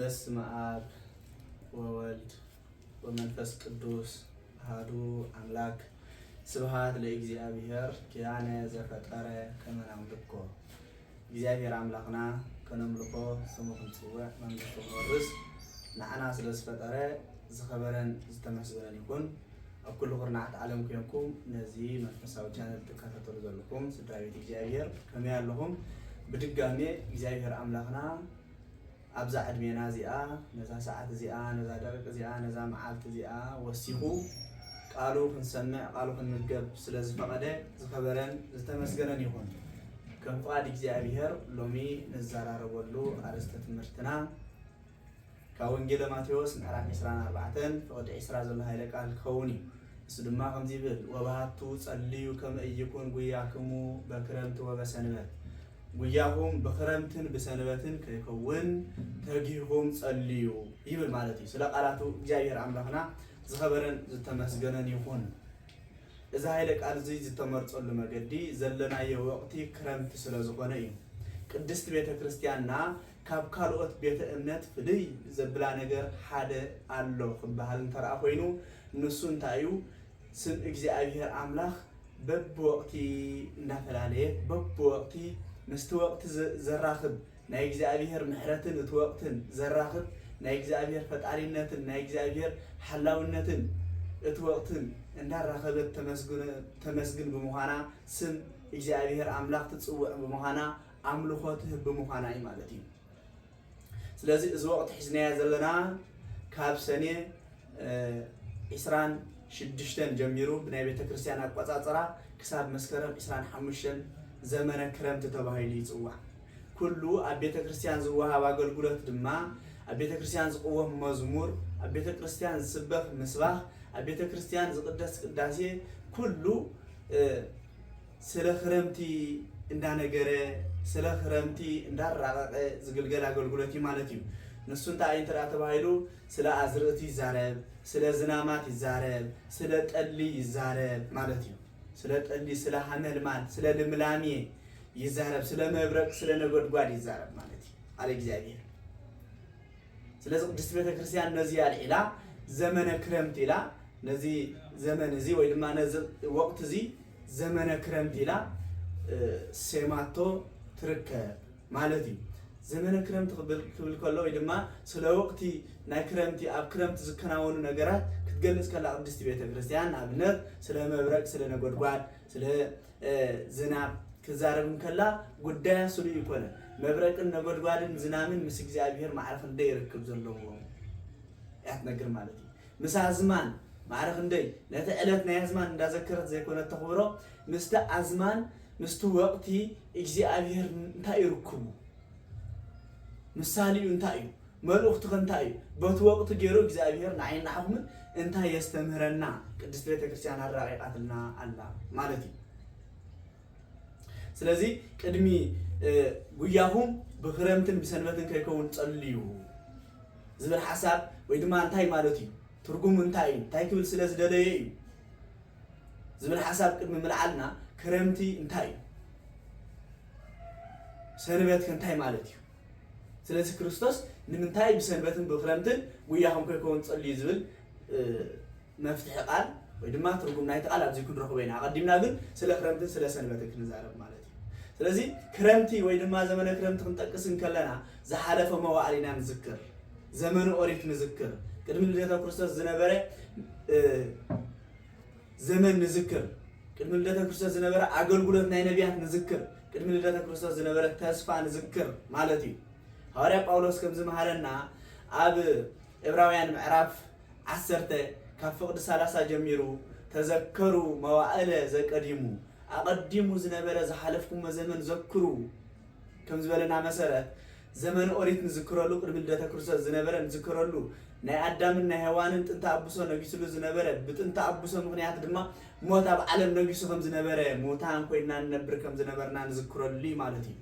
በስመ አብ ወወልድ ወመንፈስ ቅዱስ አሐዱ አምላክ ስብሐት ለእግዚአብሔር ኪያነ ዘፈጠረ ከመ ናምልኮ እግዚአብሔር አምላክና ከነምልኮ ስሙ ክንጽውዕ መንግስቱ ክንወርስ ንዓና ስለዝፈጠረ ዝኸበረን ዝተመስገነን ይኩን ኣብ ኩሉ ኩርናዓት ዓለም ኮይንኩም ነዚ መንፈሳዊ ቻነል ትከታተሉ ዘለኩም ስድራ ቤት እግዚአብሔር ከመይ ኣለኹም ብድጋሜ እግዚአብሔር አምላክና አብዛ ዕድሜና እዚኣ ነዛ ሰዓት እዚኣ ነዛ ደቂቅ እዚኣ ነዛ መዓልቲ እዚኣ ወሲኹ ቃሉ ክንሰምዕ ቃሉ ክንምገብ ስለዝፈቀደ ዝኸበረን ዝተመስገነን ይኹን ከም ፍቃድ እግዚአብሔር ሎሚ ንዘራረበሉ አርእስተ ትምህርትና ካብ ወንጌል ማቴዎስ ምዕራፍ 24 ፍቅዲ 20 ዘሎ ሃይለ ቃል ክኸውን እዩ እሱ ድማ ከምዚ ይብል ወባሃቱ ጸልዩ ከመ ኢይኩን ጉያክሙ በክረምቲ ወበሰንበት ጉያኩም በክረምትን በሰንበትን ከይከውን ተጊሁም ጸልዩ ይብል ማለት እዩ ስለ ቃላቱ እግዚአብሔር አምላክና ዝኸበረን ዝተመስገነን ይኹን እዛ ሃይለ ቃል እዚ ዝተመርጸሉ መገዲ ዘለናዮ ወቅቲ ክረምቲ ስለ ዝኾነ እዩ ቅድስት ቤተ ክርስቲያንና ካብ ካልኦት ቤተ እምነት ፍልይ ዘብላ ነገር ሓደ ኣሎ ክበሃል እንተረኣ ኮይኑ ንሱ እንታይ እዩ ስም እግዚአብሔር አምላክ በብወቅቲ እንዳፈላለየ በብወቅቲ ምስቲ ወቅቲ ዘራኽብ ናይ እግዚአብሔር ምሕረትን እቲ ወቅትን ዘራኽብ ናይ እግዚአብሔር ፈጣሪነትን ናይ እግዚአብሔር ሓላውነትን እቲ ወቅትን እንዳራኸበት ተመስግን ብምዃና ስም እግዚአብሔር አምላክ ትጽውዕ ብምዃና አምልኾትህ ብምዃና እዩ ማለት እዩ ስለዚ እዚ ወቅቲ ሒዝናያ ዘለና ካብ ሰኔ 26 ጀሚሩ ብናይ ቤተ ክርስቲያን አቆጻጽራ ክሳብ መስከረም 25 ዘመነ ክረምቲ ተባሂሉ ይጽዋዕ ኩሉ ኣብ ቤተ ክርስቲያን ዝወሃብ አገልግሎት ድማ ኣብ ቤተ ክርስቲያን ዝቅወም መዝሙር ኣብ ቤተ ክርስቲያን ዝስበኽ ምስባኽ ኣብ ቤተ ክርስቲያን ዝቅደስ ቅዳሴ ኩሉ ስለ ክረምቲ እንዳነገረ ስለ ክረምቲ እንዳራቀቀ ዝግልገል አገልግሎት ማለት እዩ ንሱ እንታይ እንተራ ተባሂሉ ስለ አዝርእቲ ይዛረብ ስለ ዝናማት ይዛረብ ስለ ጠሊ ይዛረብ ማለት እዩ ስለ ጠሊ ስለ ሐመልማል ስለ ልምላሜ ይዛረብ ስለ መብረቅ ስለ ነጎድጓድ ይዛረብ ማለት እዩ አለ እግዚአብሔር ስለዚህ ቅድስት ቤተ ክርስቲያን ነዚ ያልኢላ ዘመነ ክረምት ኢላ ነዚ ዘመን እዚ ወይ ድማ ነዚ ወቅት እዚ ዘመነ ክረምት ኢላ ሴማቶ ትርከብ ማለት እዩ ዘመነ ክረምት ክብል ከሎ ወይ ድማ ስለ ወቅቲ ናይ ክረምቲ ኣብ ክረምቲ ዝከናወኑ ነገራት ክትገልጽ ከላ ቅድስት ቤተ ክርስቲያን ኣብነት ስለ መብረቅ ስለ ነጎድጓድ ስለ ዝናብ ክዛረብ ከላ ጉዳያ ስሉ ይኮነ መብረቅን ነጎድጓድን ዝናምን ምስ እግዚአብሔር ማዕረፍ እንደ ይርከብ ዘለዎ ያት ነገር ማለት እዩ ምስ አዝማን ማዕረፍ እንደ ነተ ዕለት ናይ አዝማን እንዳዘከረት ዘይኮነ ተኽብሮ ምስተ አዝማን ምስቱ ወቅቲ እግዚአብሔር እንታይ ይርክቡ ምሳሌ እንታይ እዩ መልእኽቱ እንታይ እዩ በቱ ወቅቱ ገይሩ እግዚአብሔር ንዓይና ናሕኩም እንታይ የስተምህረና ቅድስት ቤተ ክርስቲያን አራቂቃትና አላ ማለት እዩ ስለዚ ቅድሚ ጉያኹም ብክረምትን ብሰንበትን ከይከውን ጸልዩ ዝብል ሓሳብ ወይ ድማ እንታይ ማለት እዩ ትርጉም እንታይ ክብል ስለ ዝደለየ እዩ ዝብል ሓሳብ ቅድሚ ምልዓልና ክረምቲ እንታይ እዩ ሰንበት እንታይ ማለት እዩ ስለዚ ክርስቶስ ንምንታይ ብሰንበትን ብክረምትን ጉያኹም ከይከውን ጸልዩ ዝብል መፍትሒ ቃል ወይ ድማ ትርጉም ናይቲ ቃል ኣብዚ ክንረኽቦ ኢና ቀዲምና ግን ስለ ክረምትን ስለ ሰንበትን ክንዛረብ ማለት እዩ ስለዚ ክረምቲ ወይ ድማ ዘመነ ክረምቲ ክንጠቅስ ከለና ዝሓለፈ መዋዕሊና ንዝክር ዘመነ ኦሪት ንዝክር ቅድሚ ልደተ ክርስቶስ ዝነበረ ዘመን ንዝክር ቅድሚ ልደተ ክርስቶስ ዝነበረ አገልግሎት ናይ ነቢያት ንዝክር ቅድሚ ልደተ ክርስቶስ ዝነበረ ተስፋ ንዝክር ማለት እዩ ሐዋርያ ጳውሎስ ከም ዝመሃረና ኣብ ዕብራውያን ምዕራፍ 10 ካብ ፍቅዲ 30 ጀሚሩ ተዘከሩ መዋዕለ ዘቀዲሙ አቀዲሙ ዝነበረ ዝሓለፍኩም ዘመን ዘክሩ ከም ዝበለና መሰረት ዘመን ኦሪት ንዝክረሉ ቅድሚ ልደተ ክርስቶስ ዝነበረ ንዝክረሉ ናይ አዳምን ናይ ሔዋንን ጥንተ አብሶ ነጊስሉ ዝነበረ ብጥንተ አብሶ ምክንያት ድማ ሞት ኣብ ዓለም ነጊሱ ከም ዝነበረ ሞታን ኮይና ነብር ከም ዝነበርና ንዝክረሉ ማለት እዩ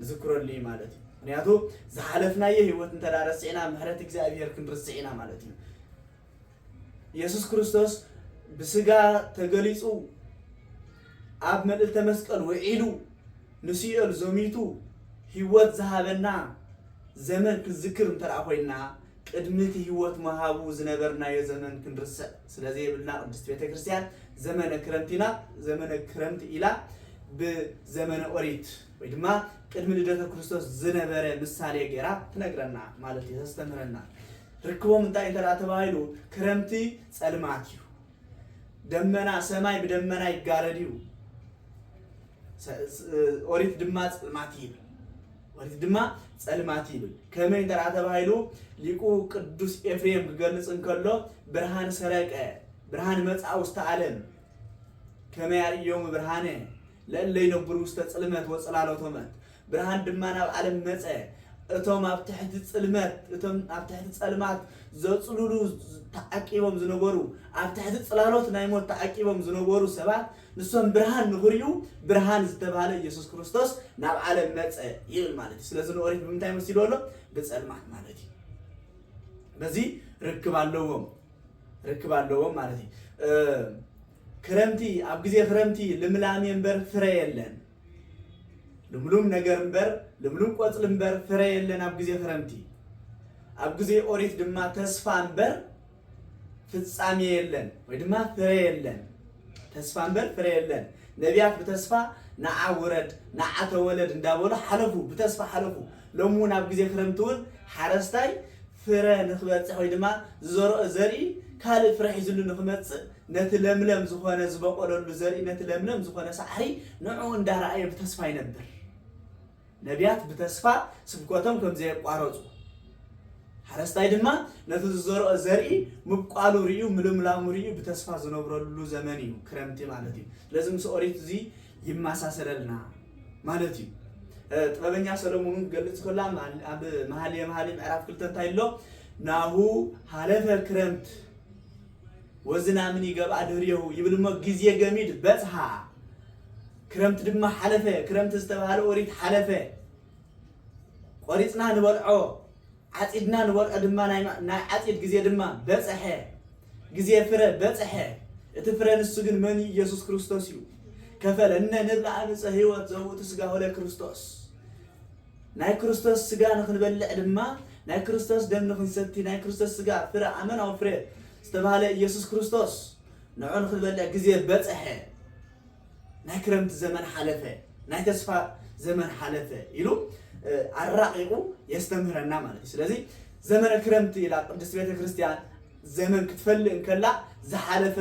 ንዝክረሉ ማለት እዩ ምክንያቱ ዝሓለፍናየ ህይወት እንተዳረስዒና ምሕረት እግዚአብሔር ክንርስዒና ማለት እዩ ኢየሱስ ክርስቶስ ብስጋ ተገሊጹ ኣብ መልዕልተ መስቀል ውዒሉ ንሲኦል ዞሚቱ ህይወት ዝሃበና ዘመን ክዝክር እንተራኾይና ቅድምቲ ህይወት መሃቡ ዝነበርና የዘመን ክንርሰ ስለዚህ ብልና ቅድስት ቤተክርስቲያን ዘመነ ክረምቲ ኢላ በዘመነ ኦሪት ወይ ድማ ቅድሚ ልደተ ክርስቶስ ዝነበረ ምሳሌ ገይራ ትነግረና ማለት ተስተምረና ርክቦም እንታይ ተባሂሉ ክረምቲ ጸልማት እዩ ደመና ሰማይ በደመና ይጋረድ እዩ ኦሪት ድማ ጸልማት እዩ ከመይ ተባሂሉ ሊቁ ቅዱስ ኤፍሬም ክገልጽ እንከሎ ብርሃን ሰረቀ ብርሃን መጻ ውስተ ዓለም ከመይ ያርዮም ብርሃነ ለእለ ይነብሩ ውስተ ጽልመት ወጽላሎቶመት ብርሃን ድማ ናብ ዓለም መጸ እቶም ኣብ ትሕቲ ጽልመት እቶም ኣብ ትሕቲ ጸልማት ዘጽሉሉ ተዓቂቦም ዝነበሩ ኣብ ትሕቲ ጽላሎት ናይ ሞት ተዓቂቦም ዝነበሩ ሰባት ንሶም ብርሃን ንኽርዩ ብርሃን ዝተባሃለ ኢየሱስ ክርስቶስ ናብ ዓለም መጸ ይብል ማለት እዩ ስለዚህ ኦሪት ብምንታይ መሲሉ ኣሎ ብጸልማት ማለት እዩ በዚ ርክብ ኣለዎም ማለት እዩ ክረምቲ ኣብ ግዜ ክረምቲ ልምላሜ እምበር ፍረ የለን ልምሉም ነገር እምበር ልምሉም ቆጽል እምበር ፍረ የለን ኣብ ግዜ ክረምቲ ኣብ ግዜ ኦሪት ድማ ተስፋ እምበር ፍጻሜ የለን ወይ ድማ ፍረ የለን ተስፋ እምበር ፍረ የለን ነቢያት በተስፋ ናዓ ውረድ ናዓ ተወለድ እንዳበሉ ሓለፉ በተስፋ ሓለፉ ሎሙን ኣብ ግዜ ክረምቲውን ሓረስታይ ፍረ ንኽበጽሕ ወይ ድማ ዝዘርኦ ዘርኢ ካልእ ፍረ ሒዙሉ ንኽመጽእ ነቲ ለምለም ዝኾነ ዝበቆለሉ ዘርኢ ነቲ ለምለም ዝኾነ ሳዕሪ ንዑ እንዳረኣየ በተስፋ ይነብር ነቢያት በተስፋ ስብከቶም ከም ዘየቋረጹ ሓረስታይ ድማ ነቲ ዝዘርኦ ዘርኢ ምብቋሉ ርዩ ምልምላሙ ርዩ በተስፋ ዝነብረሉ ዘመን እዩ ክረምቲ ማለት እዩ ስለዚህ ምስ ኦሪት እዚ ይማሳሰለልና ማለት እዩ ጥበበኛ ሰሎሞን ገልጽ ከላ ኣብ መኃልየ ምዕራፍ 2 እንታይ ኣሎ ናሁ ሃለፈ ክረምት ወዝናምን ይገብአ ድህርየሁ ይብልሞ ጊዜ ገሚድ በጽሓ ክረምት ድማ ሓለፈ ክረምት ዝተባሃለ ኦሪት ሓለፈ ቆሪጽና ንበልዖ ዓጺድና ንበልዖ ድማ ናይ ዓጺድ ጊዜ ድማ በጽሐ ጊዜ ፍረ በጽሐ እቲ ፍረ ንሱ ግን መን ኢየሱስ ክርስቶስ እዩ ከፈለነ ንብላ ዓመፀ ህይወት ዘውእቱ ስጋሁ ለክርስቶስ ናይ ክርስቶስ ስጋ ንኽንበልዕ ድማ ናይ ክርስቶስ ደም ንኽንሰቲ ናይ ክርስቶስ ስጋ ፍረ ኣመናዊ ፍረ ዝተባሃለ ኢየሱስ ክርስቶስ ንዑ ንኽንበልዕ ጊዜ በጽሐ ናይ ክረምቲ ዘመን ሓለፈ ናይ ተስፋ ዘመን ሓለፈ ኢሉ ኣራቂቁ የስተምህረና ማለት እዩ ስለዚህ ዘመነ ክረምቲ ኢላ ቅድስት ቤተ ክርስቲያን ዘመን ክትፈልእ እንከላ ዝሓለፈ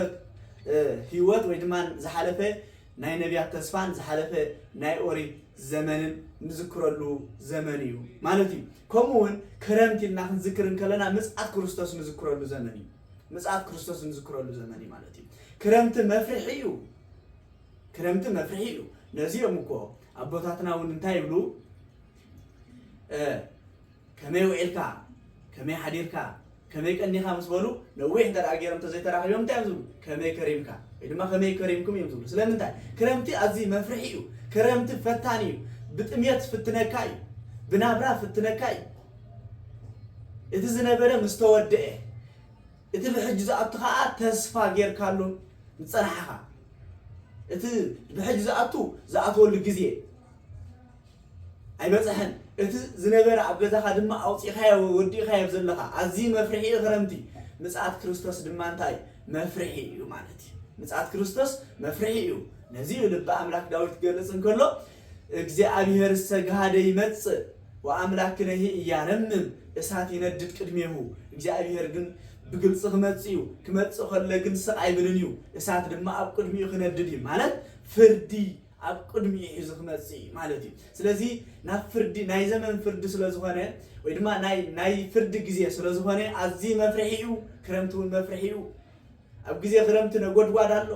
ህይወት ወይ ድማ ዝሓለፈ ናይ ነቢያት ተስፋን ዝሓለፈ ናይ ኦሪት ዘመንን ንዝክረሉ ዘመን እዩ ማለት እዩ ከምኡውን ክረምቲ ኢልና ክንዝክር እንከለና ምጽኣት ክርስቶስ ንዝክረሉ ዘመን እዩ ምጽኣት ክርስቶስ ንዝክረሉ ዘመን እዩ ማለት እዩ ክረምቲ መፍርሒ እዩ ነዚኦም እኮ ኣቦታትና እውን እንታይ ይብሉ ከመይ ውዒልካ ከመይ ሓዲርካ ከመይ ቀኒኻ ምስ በሉ ነዊሕ ተራጊሮም ተዘይተራኺቦም እንታይ ዝብሉ ከመይ ከሪምካ ወይ ድማ ከመይ ከሪምኩም እዮም ዝብሉ ስለምንታይ ክረምቲ ኣዝዩ መፍርሒ እዩ ክረምቲ ፈታኒ እዩ ብጥሜት ፍትነካ እዩ ብናብራ ፍትነካ እዩ እቲ ዝነበረ ምስ ተወድአ እቲ ብሕጂ ዝኣቱ ከዓ ተስፋ ጌርካሉ ንፀናሕኻ እቲ ብሕጂ ዝኣትወሉ ግዜ ኣይበፅሕን እቲ ዝነበረ ኣብ ገዛኻ ድማ ኣውፂኻዮ ወዲእኻዮ ዘለኻ ኣዝዩ መፍርሒ ክረምቲ ምጽኣት ክርስቶስ ድማ እንታይ መፍርሒ እዩ ማለት እዩ ምጽኣት ክርስቶስ መፍርሒ እዩ ነዚ ልበ ኣምላክ ዳዊት ገልጽ እንከሎ እግዚአብሔር ሰጋደ ይመጽእ ወአምላክነሂ እያረምም እሳት ይነድድ ቅድሜሁ እግዚአብሔር ግን ብግልጽ ክመጽእ ከለ ግን ስቃይ ብልን እዩ እሳት ድማ ኣብ ቅድሚኡ ክነድድ እዩ ማለት ፍርዲ ኣብ ቅድሚኡ ሒዙ ክመጽእ ማለት እዩ ስለዚ ናብ ፍርዲ ናይ ዘመን ፍርዲ ስለዝኾነ ወይ ድማ ናይ ፍርዲ ግዜ ስለዝኾነ ኣዝዩ መፍርሒ እዩ ክረምቲ እውን መፍርሒ እዩ ኣብ ግዜ ክረምቲ ነጎድጓድ ኣሎ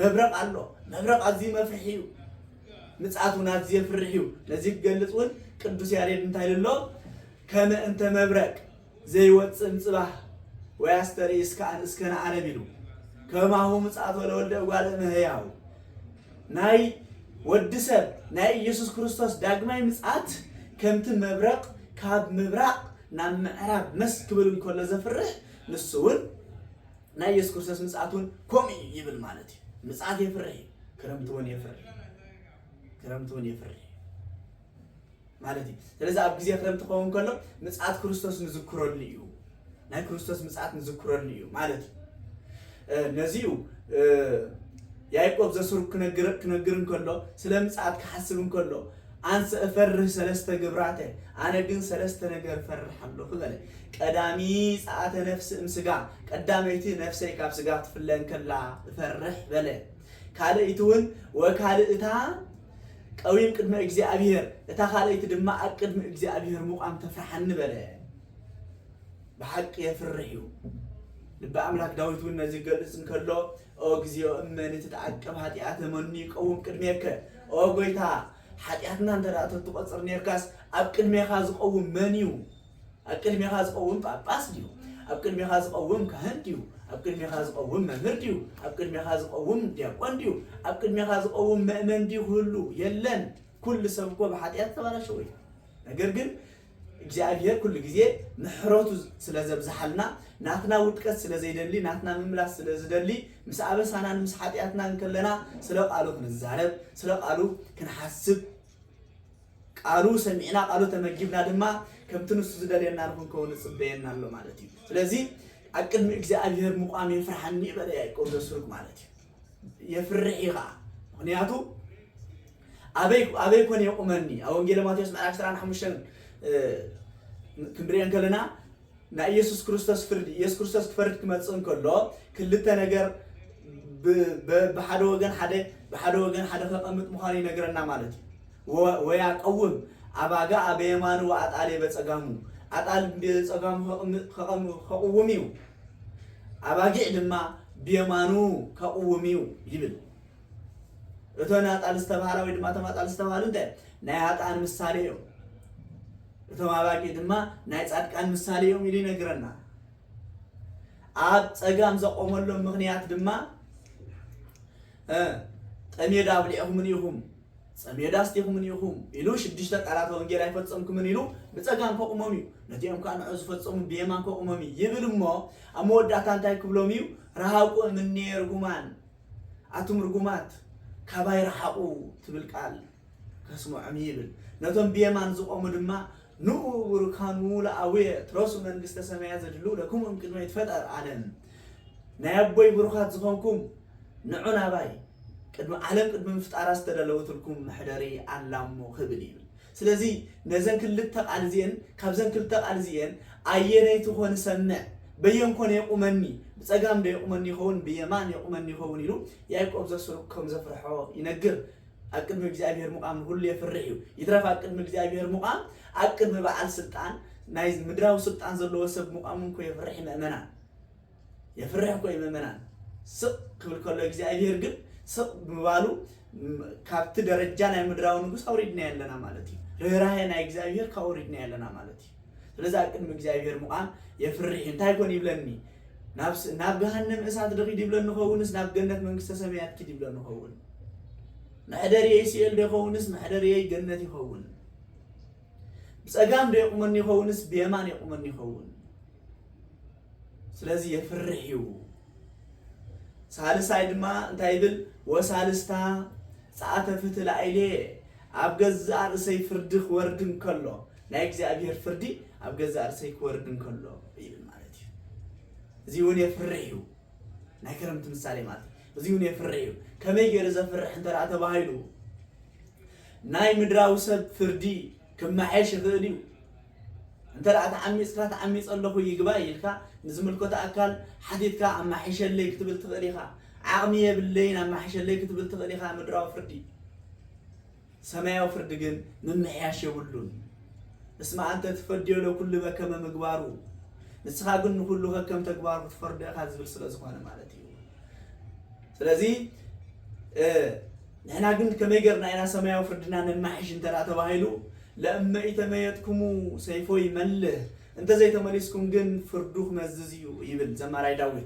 መብረቕ ኣሎ መብረቕ ኣዝዩ መፍርሒ እዩ ምጽኣት እውን ኣዝዩ የፍርሕ እዩ ነዚ ክገልጽ እውን ቅዱስ ያሬድ እንታይ ኢሉ ኣሎ ከመ እንተ መብረቅ ዘይወፅእ ምጽባህ ወያስተርኢ እስከ ነዓረብ ኢሉ ከማሁ ምጽኣት ወለወልደ እጓለ እመሕያው ናይ ወዲ ሰብ ናይ ኢየሱስ ክርስቶስ ዳግማይ ምጽኣት ከምቲ መብረቕ ካብ ምብራቕ ናብ ምዕራብ መስ ክብል እንከሎ ዘፍርሕ ንሱ እውን ናይ ኢየሱስ ክርስቶስ ምጽኣት እውን ከምኡ ይብል ማለት እዩ ምጽኣት የፍርሕ ክረምቲ እውን የፍርሕ مالتي لذا أب جزية كلام تقوم كله مسعات كريستوس نذكرون ليو ناي كريستوس مسعات نذكرون ليو مالتي نزيو يعقوب زسور كنجرن كله سلام مسعات كحسبن كله أنس أفرح سلسته جبراته أنا جن سلسته نجر فرح الله خذله قدامي ساعة نفس مسجع قداميتي نفسي كاب سجعت في اللين كلا فرح بله كاله يتون وكاله إتا قويم قدم إجزاء أبيهر إتا خاله يتدمع قدم إجزاء أبيهر مقام تفرحن بله بحق يفرحيو لبا أملاك داوود والنزي قلسن كله أو إجزاء أمني تتعقب هاتي أتمنى قوم قدميك أو قويتها حتياتنا أنت لا تتوقع نيركاس أبكر ميخاز قوم منيو أبكر ميخاز قوم باباس ديو أبكر ميخاز قوم كهن ديو أبكر ميخاز قوم مهر ديو أبكر ميخاز قوم دياقون ديو أبكر ميخاز قوم مأمن ديو هلو يلن كل سبقوا بحتياتنا ولا شوي نقرقل إجزاء كل جزء نحروتو سلازب زحلنا ناتنا ودكس سلازيدلي ناتنا مملاس سلازيدلي مسابس أنا مسحاتياتنا نكلنا سلق قالو كنزارب سلق قالو كنحسب قالو سمعنا قالو تمجبنا دما كم تنس زدلينا نكون كون صبينا له مالتي لذي أكل إجزاء مقام يفرحني بلا يقول السرق مالتي يفرحيها هنياتو أبيك وني يقومني أو إنجيل ماتيوس معك سران حمشن كمبريان كلنا نا يسوع كريستوس فرد يسوع كريستوس فرد كما تصن كله كلتا نجر بحد وجن حدا فقمت مخاني نجرنا مالتي ويا قوم أباجا أبيمان وأتعالي بتسقامو أتعال بتسقام خقوميو أباجي عندما بيمانو خقوميو يبل أتونا أتعال استبارة ويدما تما أتعال استبارة ده نهات عن مساريو أتوما أباجي عندما نهات عن مساريو ميلي نجرنا أب تسقام زقوم لهم مغنيات دما أمير دابلي أهم يهم سميدا استيهم من يهم إلو شديش لك على طول جيران فتسمكم من إلو بتسقام كأممي نتيم كان عز فتسم بيمان كأممي يبلو ما أمود داتان تاي كبلوميو رهاقو من نير جمان أتوم رجومات كباير حقو تبلكال كسمو عميبل نتوم بيمان زق أمدما نور كانوا لا أوي تراسو من قست سمايا زجلو لكم ممكن ما يتفتر عالم نابوي بروخات زخونكم نعنا باي قدم عالم قدم مفتعراس تدلوت لكم محدري علامو خبلي سلازي نزن كل تقال زين كابزن كل تقال زين أيني تكون سمع بيوم كون يقومني بتسقام ده يقومني خون بيمان يقومني خون يلو يعقوب زسركم زفرحو ينقر أكل مجزابير مقام كل يفرحيو يترفع أكل مجزابير مقام أكل مبعال سلطان نايز مدراو سلطان زلو وسب مقام كو يفرح مأمنا يفرح كو مأمنا سق قبل كل مجزابير قل سق مبالو كابت درجانا مدراو نقص أوريدنا يلنا مالتي رهنا مجزابير كأوريدنا يلنا مالتي لذا أكل مجزابير مقام يفرح انتهي كون يبلني نفس ناب جهنم إسعاد رقي دبلن نخونس ناب جنة من قصة سميات كي دبلن نخون محدر يسيل دخونس محدر يي جنة يخون بس أقام ده يقومن يخونس بيمان يقومن يخون سلازي يفرحيو سالس عيد ما انتايبل وسالستا ساعة فتل عيلي أبجز أرسي فردخ وردن كله نايكزي أبير فردي أبجز أرسي وردن كله زيون يفرحيو ناكرم تمثالي مات زيون يفرحيو كما يجري زفرح انت رأت بايلو ناي مدراو سب فردي كما عيش غديو انت رأت عميس الله يقباي لكا نزملكو تأكل حديثك عما حيش اللي كتبل تغليخا عغمية بالليل عما حيش اللي كتبل تغليخا مدراو فردي سمايا وفردقن من محياش يقولون اسمع انت تفرديو لو كل بكما مقبارو نسخاقن كله كم تكبار بتفرد أخذ بالسلاسل أنا مالتي سلازي نحن قلنا كم يجرنا إنا سماع وفردنا نمحش انت لا تباهلو لما إتميتكمو سيفوي مله انت زي تمليسكم جن فردوخ مززيو يبل زمراي داوي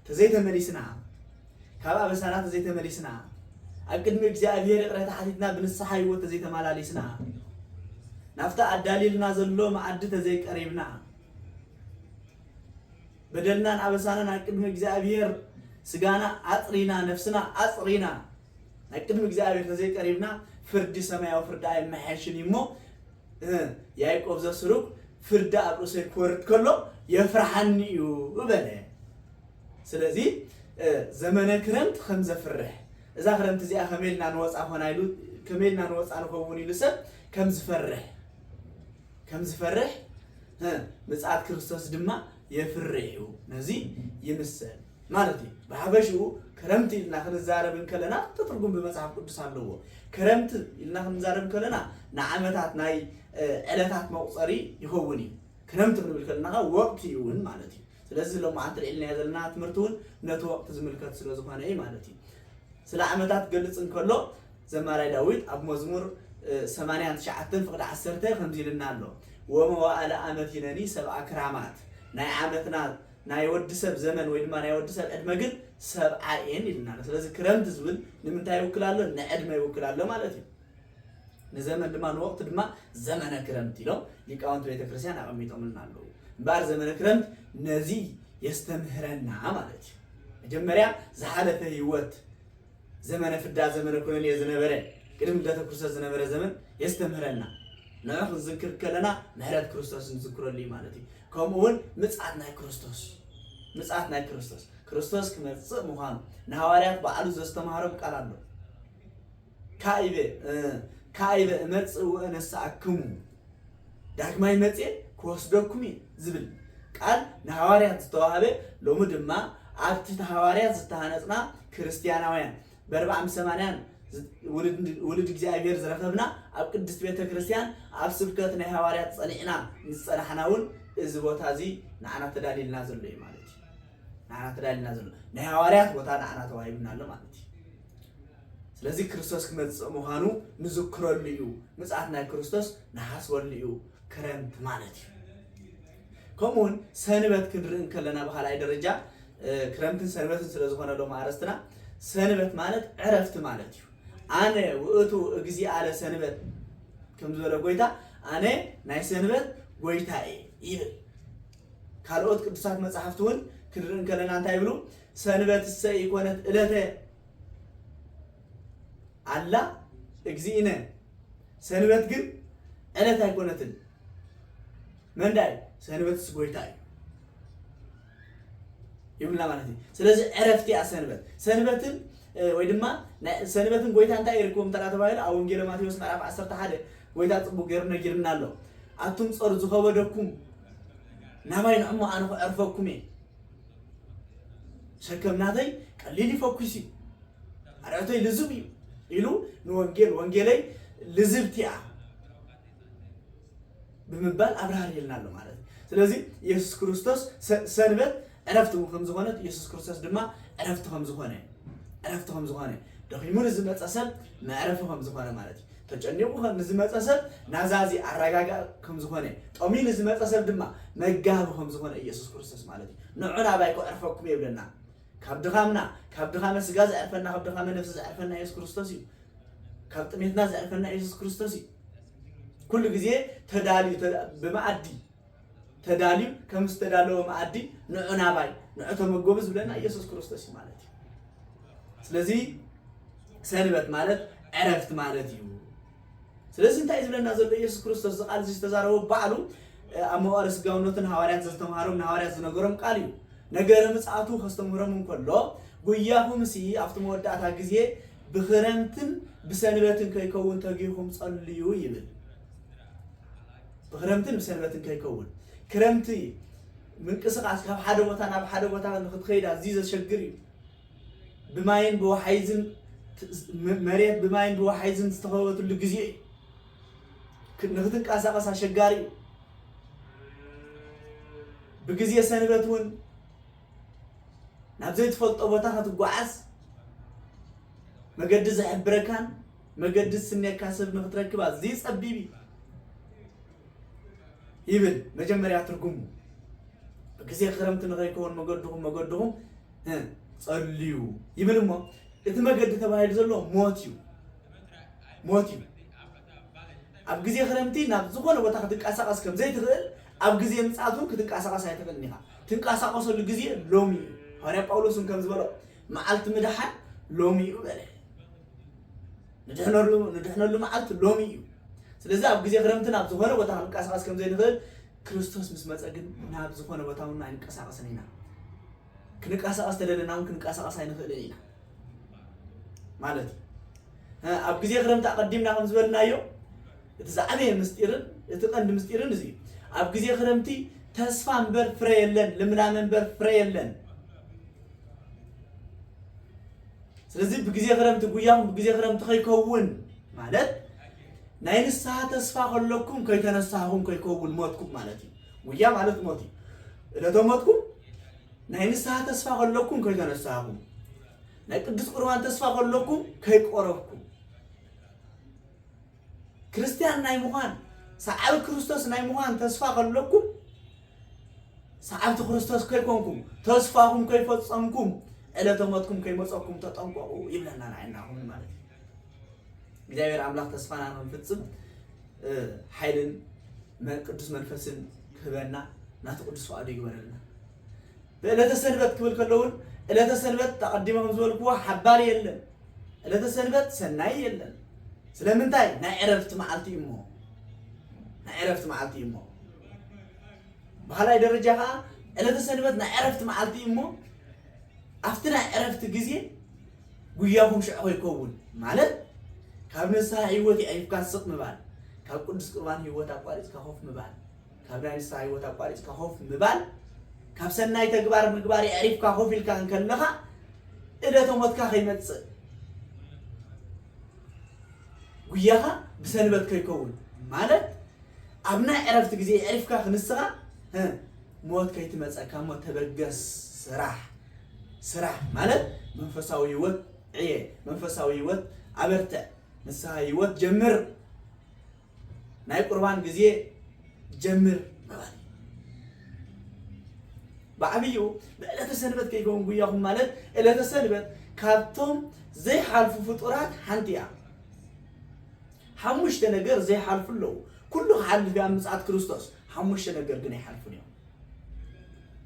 تزي تمليسنا كابا بسانات زي تمليسنا أكد مجزاء بير قرأت حديثنا بنصحي وتزي تمالاليسنا نفتح الدليل نازل له مع عدة زي قريبنا بدلنا أبسانا نكتب مجزابير سجانا أطرينا نفسنا أطرينا نكتب مجزابير تزيد قريبنا فرد سماء وفرد عين محشني مو ያዕቆብ ዘስሩግ ፍርዳ አብሮሰ ኮርት ከሎ የፍርሐኒዩ በለ ስለዚህ ዘመነ ክረምት ከም ዘፍርሕ እዛ ክረምት እዚኣ ከመልና ንወፃ ሆናይሉ ከመልና ንወፃ ንኸውን ኢሉ ሰብ ከም ዝፈርሕ ምጽአት ክርስቶስ ድማ የፍርሑ ነዚ ይምሰል ማለት እዩ በሐበሽኡ ክረምት ኢልና ክንዛረብ እንከለና ትርጉም በመጽሐፍ ቅዱስ ኣለዎ ክረምት ኢልና ክንዛረብ ከለና ንዓመታት ናይ ዕለታት መቁፀሪ ይኸውን እዩ ክረምት ክንብል ከለና ወቅት ይውን ማለት እዩ ስለዚህ ለማዓት ኢልና ዘለና ትምህርቱን ነቲ ወቅት ዝምልከት ስለዝኾነ እዩ ማለት እዩ ስለ ዓመታት ገልጽ እንከሎ ዘማራይ ዳዊት ኣብ መዝሙር 89 ፍቅዲ 10 ከምዚ ኢልና ኣሎ ወመዋዕለ ዓመት ይነኒ ሰብአ ክራማት ናይ ዓመትና ናይ ወድሰብ ዘመን ወይ ድማ ናይ ወድሰብ ዕድመ ግን ሰብዓ እየን ይልናል ስለዚህ ክረምት ዝብል ንምንታይ ይውክላሎ ንዕድመ ይውክላሎ ማለት እዩ ንዘመን ድማ ንወቅት ድማ ዘመነ ክረምት ኢሎም ሊቃውንት ቤተክርስቲያን አቀሚጦምልና ኣለዉ እምበር ዘመነ ክረምት ነዚ የስተምህረና ማለት እዩ መጀመርያ ዝሓለፈ ህይወት ዘመነ ፍዳ ዘመነ ኩነኔ ዝነበረ ቅድም ልደተ ክርስቶስ ዝነበረ ዘመን የስተምህረና ንዑ ክንዝክር ከለና ምህረት ክርስቶስ ንዝክረሉ ማለት እዩ ከምኡውን ምጽአት ናይ ክርስቶስ ክርስቶስ ክመጽእ ምዃኑ ንሐዋርያት በዓሉ ዘስተማሃሮም ቃል ኣሎ ካይበ እመጽእ ወእነስአክሙ ዳግማይ መጽእ ክወስደኩም ዝብል ቃል ንሐዋርያት ዝተዋህበ ሎሙ ድማ ኣብቲ ሐዋርያት ዝተሃነጽና ክርስቲያናውያን በ480 ውልድ እግዚአብሔር ዝረከብና ኣብ ቅድስት ቤተክርስቲያን ኣብ ስብከት ናይ ሐዋርያት ጸኒዕና ንጸናሕናውን እዚ ቦታ እዚ ንዓና ተዳሊልና ዘሎ እዩ ማለት እዩ ንዓና ተዳሊልና ዘሎ ናይ ሐዋርያት ቦታ ንዓና ተዋሂብና ኣሎ ማለት እዩ ስለዚ ክርስቶስ ክመጽእ ምዃኑ ንዝክረሉ እዩ ምጽአት ናይ ክርስቶስ ንሓስበሉ እዩ ክረምት ማለት እዩ ከምኡውን ሰንበት ክንርኢ ከለና በኻልኣይ ደረጃ ክረምትን ሰንበትን ስለዝኾነ ሎ ማረስትና ሰንበት ማለት ዕረፍቲ ማለት እዩ አነ ውእቱ እግዚእ አለ ሰንበት ከም ዝበለ ጎይታ አነ ናይ ሰንበት ጎይታ ይብል ካልኦት ቅዱሳት መጽሐፍት እውን ክንርኢ ከለና እንታይ ይብሉ ሰንበት ኢኮነት ዕለተ አላ እግዚእነ ሰንበት ግን ዕለት አይኮነትን መንዳይ ሰንበትስ ጎይታ እዩ ይብላ ማለት እዩ ስለዚህ ዕረፍቲ ሰንበትን ወይ ድማ ሰንበትን ጎይታ እንታይ ይርክቦም ተባሂሉ ኣብ ወንጌል ማቴዎስ ምዕራፍ 11 ጎይታ ጽቡቕ ገይሩ ነጊርና ኣሎ ኣቱም ጾር ዝኸበደኩም ናባይ ንዕሞ ኣነ ክዕርፈኩም ሸከምናተይ ቀሊል ይፈኩስ እዩ ኣርዕቶይ ልዝብ እዩ ኢሉ ንወንጌለይ ልዝብቲያ ብምባል ኣብራህርየልና ኣሎ ማለት ስለዚህ ኢየሱስ ክርስቶስ ሰንበት ዕረፍቲ ከም ዝኾነት ኢየሱስ ክርስቶስ ድማ ዕረፍቲ ከም ዝኾነ ደኺሙ ንዝመፀ ሰብ መዕረፊ ከም ዝኾነ ማለት እዩ ተጨኒቁ ንዝመፀ ሰብ ናዛዚ ኣረጋጋእ ከም ዝኾነ ጦሚ ንዝመፀ ሰብ ድማ መጋቢ ከም ዝኾነ ኢየሱስ ክርስቶስ ማለት እዩ ንዑና ባይ ክዕርፈኩም ይብለና ካብ ድኻመ ስጋ ዘዕርፈና ካብ ድኻመ ነፍሲ ዘዕርፈና ኢየሱስ ክርስቶስ እዩ ካብ ጥሜትና ዘዕርፈና ኢየሱስ ክርስቶስ እዩ ኩሉ ግዜ ተዳልዩ ብማዕዲ ተዳልዩ ከም ዝተዳለወ ማዕዲ ንዑና ባይ ንዑ ተመገቡ ዝብለና ኢየሱስ ክርስቶስ ማለት እዩ ስለዚህ ሰንበት ማለት ዕረፍት ማለት እዩ ስለዚህ እንታይ ዝብለና ዘሎ ኢየሱስ ክርስቶስ ዝቃል ዝተዛረበ ባዕሉ ኣብ መዋዕለ ስጋውነትን ሐዋርያት ዝተማሃሮም ንሐዋርያት ዝነገሮም ቃል እዩ ነገረ ምጽአቱ ከስተምህሮም እንከሎ ጉያኹም ኣብቲ መወዳእታ ግዜ ብክረምትን ብሰንበትን ከይከውን ተጊኹም ጸልዩ ይብል ብክረምትን ብሰንበትን ከይከውን ክረምቲ ምንቅስቃስ ካብ ሓደ ቦታ ናብ ሓደ ቦታ ንክትኸይድ ኣዝዩ ዘሸግር እዩ ብማይን ብወሓይዝን መሬት ብማይን ብወሓይዝን ዝተኸበበትሉ ግዜ ንክትንቀሳቀስ ኣሸጋሪ እዩ ብግዜ ሰንበት እውን ናብ ዘይትፈልጦ ቦታ ክትጓዓዝ መገዲ ዘሕብረካን መገዲ ስኔካ ሰብ ንክትረክብ ኣዝዩ ፀቢብ ይብል መጀመርያ ትርጉሙ ብግዜ ክረምቲ ንኸይከውን መገድኹም ጸልዩ ይብል እሞ እቲ መገዲ ተባሂሉ ዘሎ ሞት እዩ ኣብ ግዜ ክረምቲ ናብ ዝኾነ ቦታ ክትንቀሳቀስ ከም ዘይትኽእል ኣብ ግዜ ምጽአቱ ክትንቀሳቀስ ኣይትኽእልን ኢኻ ትንቀሳቀሰሉ ግዜ ሎሚ እዩ ሐዋርያ ጳውሎስ ከም ዝበሎ መዓልቲ ምድሓን ሎሚ እዩ በለ ንድሕነሉ መዓልቲ ሎሚ እዩ ስለዚህ ኣብ ግዜ ክረምትን ኣብ ዝኾነ ቦታ ክንቀሳቀስ ከም ዘይንኽእል ክርስቶስ ምስ መፀ ግን ናብ ዝኾነ ቦታ እውን ኣይንቀሳቀስን ኢና ክንቀሳቀስ ተደለና እውን ክንቀሳቀስ ኣይንኽእልን ኢና ማለት ኣብ ግዜ ክረምቲ ኣቀዲምና ከም ዝበልናዮ እቲ ዝዓበየ ምስጢርን እቲ ቀንዲ ምስጢርን እዚ ኣብ ግዜ ክረምቲ ተስፋ እምበር ፍረ የለን ልምላመ እምበር ፍረ የለን ስለዚህ ብግዜ ክረምቲ ጉያኹም ብግዜ ክረምቲ ከይከውን ማለት ናይ ንስሓ ተስፋ ከለኩም ከይተነሳኹም ከይከውን ሞትኩም ማለት እዩ ጉያ ማለት ሞት እዩ እለተሞትኩም ናይ ንስሓ ተስፋ ከለኩም ከይተነሳኹም ናይ ቅዱስ ቁርባን ተስፋ ከለኩም ከይቆረብኩም ክርስቲያን ናይ ምዃን ሰዓብ ክርስቶስ ናይ ምዃን ተስፋ ከለኩም ሰዓብቲ ክርስቶስ ከይኮንኩም ተስፋኹም ከይፈጸምኩም ዕለተ ሞትኩም ከይመጸኩም ተጠንቀቁ ይብለና ንዓይናኹም ማለት እዩ እግዚአብሔር አምላክ ተስፋና ንፍጽም ኃይልን ቅዱስ መንፈስን ክበና ናቱ ቅዱስ ፈቃዱ ይግበረልና በዕለተ ሰንበት ክብል ከለውን ዕለተ ሰንበት ተቀዲመም ዝበልኩዋ ሓባር የለን ዕለተ ሰንበት ሰናይ የለን ስለምንታይ ናይ ዕረፍቲ መዓልቲ እሞ ናይ ዕረፍቲ መዓልቲ እሞ በኋላይ ደረጃ ከዓ ዕለተ ሰንበት ናይ ዕረፍቲ መዓልቲ እሞ ኣብቲ ናይ ዕረፍቲ ግዜ ጉያኹም ሽዑ ይከውን ማለት ካብ ንስሓ ህይወት ይዕሪፍካ ስቕ ምባል ካብ ቅዱስ ቁርባን ህይወት ኣቋሪፅካ ኾፍ ምባል ካብ ናይ ንስሓ ህይወት ኣቋሪፅካ ኾፍ ምባል ካብ ሰናይ ተግባር ምግባር ይዕሪፍካ ኾፍ ኢልካ እንከለኻ ዕለተ ሞትካ ከይመፅእ ጉያኻ ብሰንበት ከይከውን ማለት ኣብ ናይ ዕረፍቲ ግዜ ይዕሪፍካ ክንስኻ ሞት ከይትመፀካ ሞት ተበገስ ስራሕ ማለት መንፈሳዊ ህይወት ዕየ መንፈሳዊ ህይወት ኣበርትዕ ንስሓ ህይወት ጀምር ናይ ቁርባን ግዜ ጀምር ማለት بعبيو بقلة السنبت كي يكون وياهم مالت قلة السنبت كابتم زي حالف فطورات حنتيا حمش تنجر زي حالف له كله حالف في مسعد كريستوس حمش تنجر جني حالفني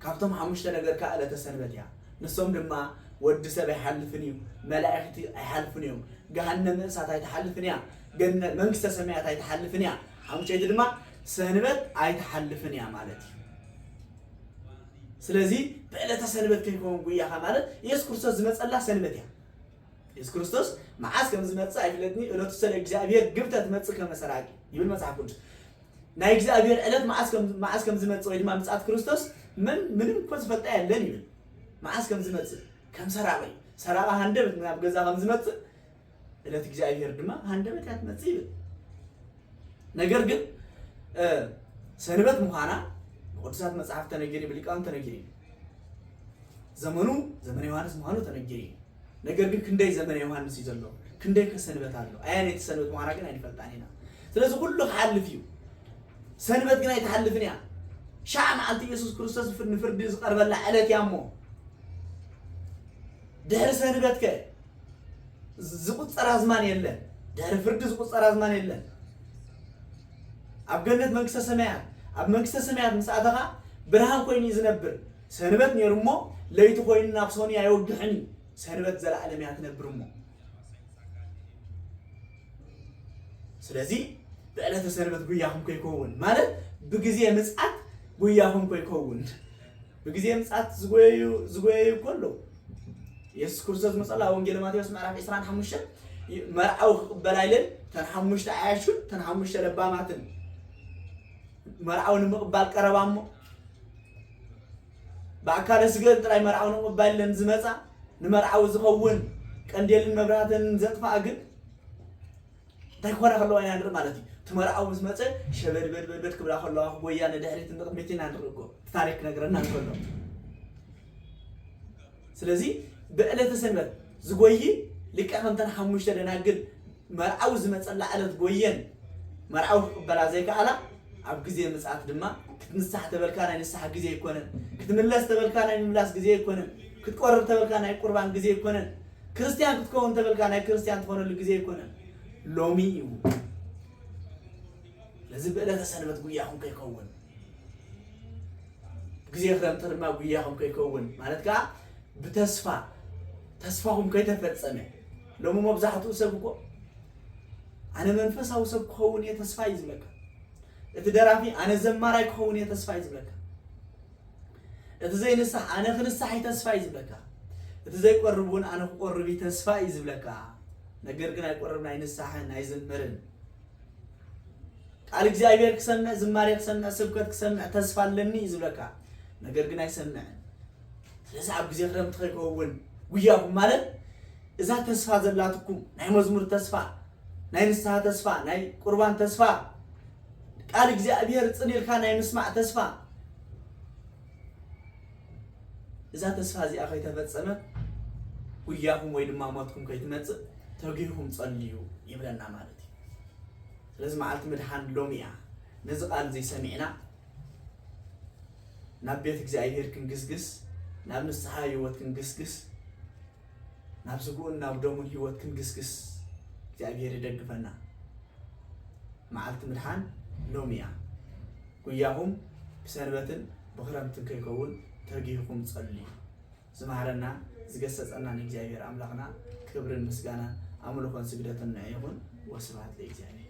كابتم حمش تنجر كقلة السنبت يا نصوم لما ود سبع حالفني ملائكتي حالفني جهنم ساعات يتحالفني جنة منكس سماعات يتحالفني حمش يدلما سنبت يتحالفني مالتي ስለዚህ በዕለተ ሰንበት ከይኮን ጉያኻ ማለት ኢየሱስ ክርስቶስ ዝመጽ الله ሰንበት ያ ኢየሱስ ክርስቶስ መዓስ ከም ዝመጽ አይፍለጥኒ ዕለቱ ሰለ እግዚአብሔር ግብተ ትመጽ ከመሰራቂ ይብል መጽሐፍ ቅዱስ ናይ እግዚአብሔር ዕለት መዓስ ከም ዝመጽ ወይ ድማ ምጽአት ክርስቶስ ምንም እኮ ዝፈልጣ ያለን ይብል መዓስ ከም ዝመጽ ከም ሰራቂ ሃንደበት ናብ ገዛ ከም ዝመጽ ዕለት እግዚአብሔር ድማ ሃንደበት ያትመጽ ይብል ነገር ግን ሰንበት ምዃና ቅዱሳት መጽሐፍ ተነገሪ ብሊቃውንት ተነገሪ ዘመነ ዮሐንስ ምዃኑ ተነገሪ ነገር ግን ክንደይ ዘመነ ዮሐንስ ይዘሎ ክንደይ ከሰንበት አለው አያኔት ሰንበት ምዃና ግን አይፈልጣኒና ስለዚህ ሁሉ ሓልፍ እዩ ሰንበት ግን አይተሓልፍንያ ሻዕ መዓልቲ ኢየሱስ ክርስቶስ ፍርዲ ዝቀርበላ ዕለት ያሞ ድሕሪ ሰንበት ከ ዝቁፀር ኣዝማን የለን ድሕሪ ፍርዲ ዝቁፀር ኣዝማን የለን ኣብ ገነት መንግስተ ሰማያት ኣብ መንግስተ ሰማያት ምስኣተኻ ብርሃን ኮይኑ ዝነብር ሰንበት ነይሩሞ ለይቲ ኮይኑ ናብ ሶኒ ኣይወግሕኒ ሰንበት ዘለዓለም እያ ትነብርሞ ስለዚ በዕለተ ሰንበት ጉያኹም ከይከውን ማለት ብግዜ ምጽአት ጉያኹም ከይከውን ብግዜ ምጽአት ዝጎየዩ ከሎ ኢየሱስ ክርስቶስ መጽላ ወንጌል ማቴዎስ ምዕራፍ 25 መርዓው ክቅበል ኣይለን ተን 5 ኣያሹን ተን 5 ለባማትን مرعون مقبال كربامو بأكار سجل تراي مرعون مقبال لنزمتا نمرعو زخون كنديل المبرهات نزطفا أجل تكورا خلوا أنا ندر مالتي تمرعو زمتا شبر بر كبر خلوا أخويا ندهري تندق ميتين ندرقو تاريخ نقرنا نقوله سلزي بقلة سنبت زقوي لك أهم تنحمش ترى نقل مرعو زمتا لا على زقويين مرعو بلا زيك على ኣብ ግዜ ምጽአት ድማ ክትንሳሕ ተበልካ ናይ ንሳሕ ግዜ ይኮነን ክትምለስ ተበልካ ናይ ምምላስ ግዜ ይኮነን ክትቆርብ ተበልካ ናይ ቁርባን ግዜ ይኮነን ክርስቲያን ክትከውን ተበልካ ናይ ክርስቲያን ትኾነሉ ግዜ ይኮነን ሎሚ እዩ ለዚ በዕለተ ሰንበት ጉያኹም ከይከውን ግዜ ክረምቲ ድማ ጉያኹም ከይከውን ማለት ከዓ ብተስፋ ተስፋኹም ከይተፈጸመ ሎሚ መብዛሕትኡ ሰብ እኮ أنا منفس أو سب كون يتسفى يزبلك اتدرافي أنا زمارة كون يتسفى يزبلك اتزاي نسح أنا خنسح يتسفى يزبلك اتزاي قربون أنا قربي تسفى يزبلك نقدر كنا قربنا ينسح نايزن مرن قال እግዚአብሔር كسمع زماري كسمع سبكت كسمع تسفى لني يزبلك نقدر كنا يسمع لذا عب ጊዜ ክረምት ከይከውን ጉያኩም ማለት እዛ ተስፋ ዘላትኩም ናይ መዝሙር ተስፋ ናይ ንስሐ ተስፋ ናይ ቁርባን ተስፋ ቃል እግዚአብሔር ጽኒልካ ናይ ምስማዕ ተስፋ እዛ ተስፋ እዚኣ ከይተፈጸመ ጉያኩም ወይ ድማ ሞትኩም ከይትመጽእ ተጊሁም ጸልዩ ይብለና ማለት እዩ ስለዚህ መዓልቲ ምድሓን ሎሚያ ነዚ ቃል እዚ ሰሚዕና ናብ ቤት እግዚአብሔር ክንግስግስ ናብ ንስሐ ህይወት ክንግስግስ ናብ ዝጉን ናብ ደሙን ህይወት ክንግስግስ እግዚአብሔር ይደግፈና መዓልቲ ምድሓን ሎሚያ ጉያሁም ብሰንበትን ብክረምትን ከይከውን ተጊሁም ጸልዩ ዝማረና ዝገሰጸና ንእግዚአብሔር አምላክና ክብርን ምስጋና አምልኮን ስግደትን ይሁን ወስብሐት ለእግዚአብሔር